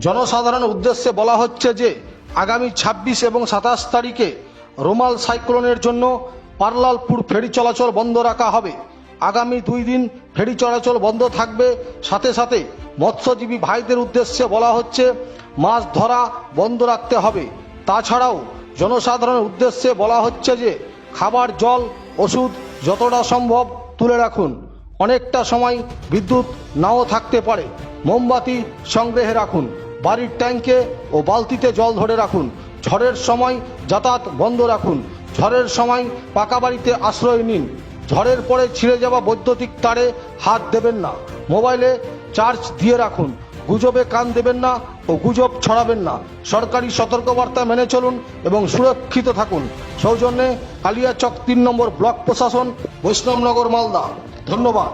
জনসাধারণের উদ্দেশ্যে বলা হচ্ছে যে আগামী 26 এবং 27 তারিখে রোমাল সাইক্লোনের জন্য পারলালপুর ফেরি চলাচল বন্ধ রাখা হবে। আগামী 2 দিন ফেরি চলাচল বন্ধ থাকবে। সাথে সাথে মৎস্যজীবী ভাইদের উদ্দেশ্যে বলা হচ্ছে মাছ ধরা বন্ধ রাখতে হবে। তাছাড়াও জনসাধারণের উদ্দেশ্যে বলা হচ্ছে যে খাবার, জল, ওষুধ যতটা সম্ভব তুলে রাখুন। অনেকটা সময় বিদ্যুৎ নাও থাকতে পারে। মোমবাতি সংগ্রহে রাখুন। বাড়ির ট্যাঙ্কে ও বালতিতে জল ধরে রাখুন। ঝড়ের সময় যাতায়াত বন্ধ রাখুন। ঝড়ের সময় পাকা বাড়িতে আশ্রয় নিন। ঝড়ের পরে ছিঁড়ে যাওয়া বৈদ্যুতিক তারে হাত দেবেন না। মোবাইলে চার্জ দিয়ে রাখুন। গুজবে কান দেবেন না ও গুজব ছড়াবেন না। সরকারি সতর্কবার্তা মেনে চলুন এবং সুরক্ষিত থাকুন। সৌজন্যে কালিয়াচক 3 নম্বর ব্লক প্রশাসন, বৈষ্ণবনগর, মালদা। ধন্যবাদ।